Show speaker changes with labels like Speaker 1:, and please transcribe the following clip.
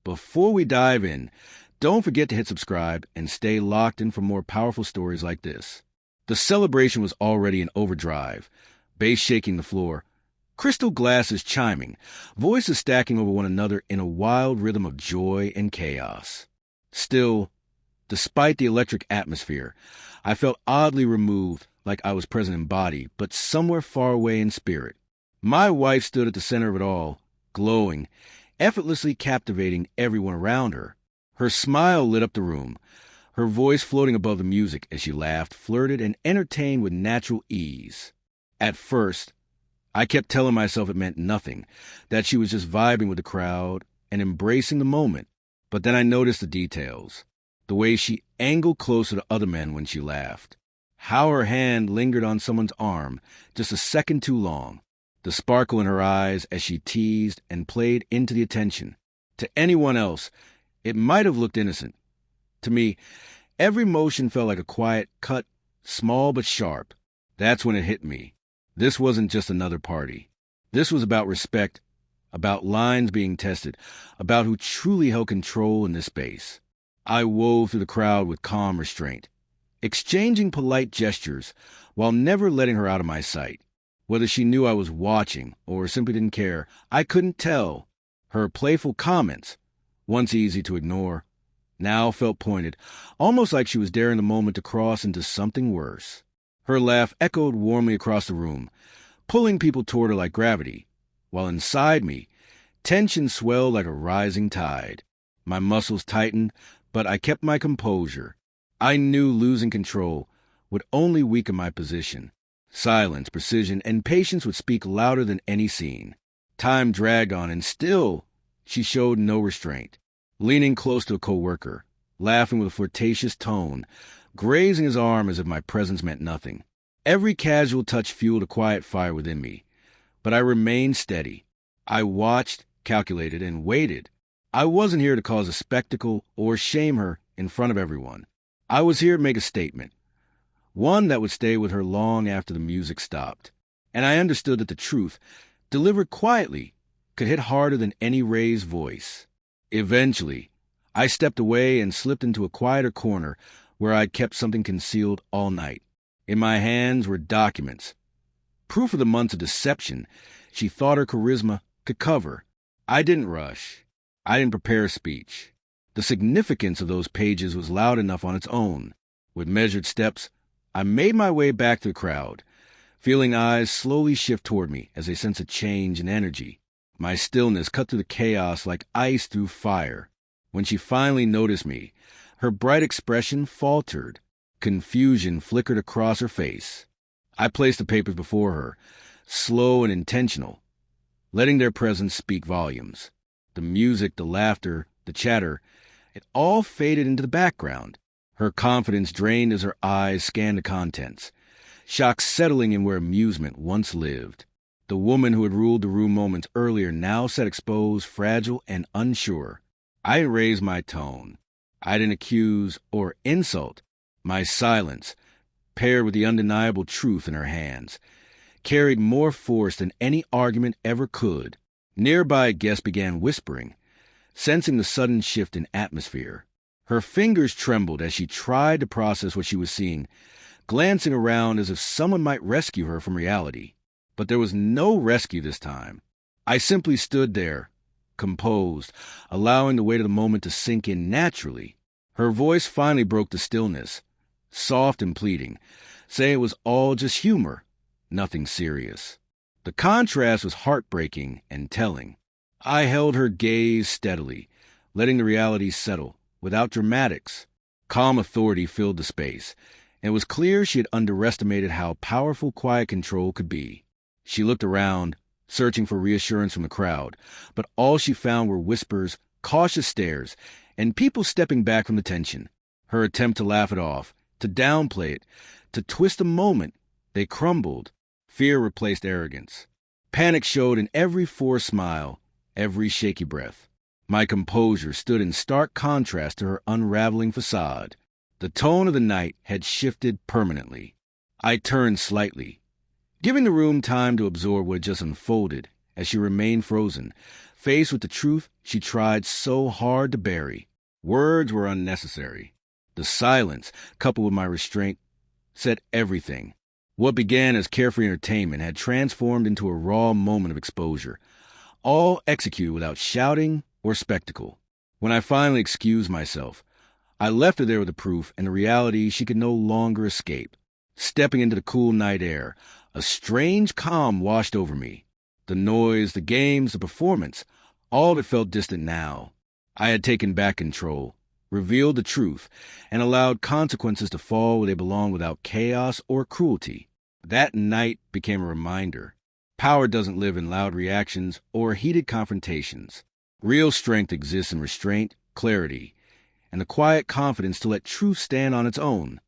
Speaker 1: Before we dive in, don't forget to hit subscribe and stay locked in for more powerful stories like this. The celebration was already in overdrive, bass shaking the floor, crystal glasses chiming, voices stacking over one another in a wild rhythm of joy and chaos. Still, despite the electric atmosphere, I felt oddly removed, like I was present in body, but somewhere far away in spirit. My wife stood at the center of it all, glowing, effortlessly captivating everyone around her. Her smile lit up the room, her voice floating above the music as she laughed, flirted, and entertained with natural ease. At first, I kept telling myself it meant nothing, that she was just vibing with the crowd and embracing the moment. But then I noticed the details, the way she angled closer to other men when she laughed, how her hand lingered on someone's arm just a second too long, the sparkle in her eyes as she teased and played into the attention. To anyone else, it might have looked innocent. To me, every motion felt like a quiet cut, small but sharp. That's when it hit me. This wasn't just another party. This was about respect, about lines being tested, about who truly held control in this space. I wove through the crowd with calm restraint, exchanging polite gestures while never letting her out of my sight. Whether she knew I was watching or simply didn't care, I couldn't tell. Her playful comments, once easy to ignore, now felt pointed, almost like she was daring the moment to cross into something worse. Her laugh echoed warmly across the room, pulling people toward her like gravity, while inside me, tension swelled like a rising tide. My muscles tightened, but I kept my composure. I knew losing control would only weaken my position. Silence, precision, and patience would speak louder than any scene. Time dragged on, and still she showed no restraint. Leaning close to a coworker, laughing with a flirtatious tone, grazing his arm as if my presence meant nothing. Every casual touch fueled a quiet fire within me, but I remained steady. I watched, calculated, and waited. I wasn't here to cause a spectacle or shame her in front of everyone. I was here to make a statement, one that would stay with her long after the music stopped. And I understood that the truth, delivered quietly, could hit harder than any raised voice. Eventually, I stepped away and slipped into a quieter corner where I'd kept something concealed all night. In my hands were documents, proof of the months of deception she thought her charisma could cover. I didn't rush. I didn't prepare a speech. The significance of those pages was loud enough on its own. With measured steps, I made my way back to the crowd, feeling eyes slowly shift toward me as they sense a change in energy. My stillness cut through the chaos like ice through fire. When she finally noticed me, her bright expression faltered. Confusion flickered across her face. I placed the papers before her, slow and intentional, letting their presence speak volumes. The music, the laughter, the chatter, it all faded into the background. Her confidence drained as her eyes scanned the contents, shock settling in where amusement once lived. The woman who had ruled the room moments earlier now sat exposed, fragile, and unsure. I didn't raise my tone. I didn't accuse or insult. My silence, paired with the undeniable truth in her hands, carried more force than any argument ever could. Nearby guests began whispering, sensing the sudden shift in atmosphere. Her fingers trembled as she tried to process what she was seeing, glancing around as if someone might rescue her from reality. But there was no rescue this time. I simply stood there, composed, allowing the weight of the moment to sink in naturally. Her voice finally broke the stillness, soft and pleading, saying it was all just humor, nothing serious. The contrast was heartbreaking and telling. I held her gaze steadily, letting the reality settle, without dramatics. Calm authority filled the space, and it was clear she had underestimated how powerful quiet control could be. She looked around, searching for reassurance from the crowd, but all she found were whispers, cautious stares, and people stepping back from the tension. Her attempt to laugh it off, to downplay it, to twist the moment, they crumbled. Fear replaced arrogance. Panic showed in every forced smile, every shaky breath. My composure stood in stark contrast to her unraveling facade. The tone of the night had shifted permanently. I turned slightly, giving the room time to absorb what had just unfolded as she remained frozen, faced with the truth she tried so hard to bury. Words were unnecessary. The silence, coupled with my restraint, said everything. What began as carefree entertainment had transformed into a raw moment of exposure, all executed without shouting or spectacle. When I finally excused myself, I left her there with the proof and the reality she could no longer escape. Stepping into the cool night air, a strange calm washed over me. The noise, the games, the performance, all of it felt distant now. I had taken back control, revealed the truth, and allowed consequences to fall where they belong without chaos or cruelty. That night became a reminder. Power doesn't live in loud reactions or heated confrontations. Real strength exists in restraint, clarity, and the quiet confidence to let truth stand on its own.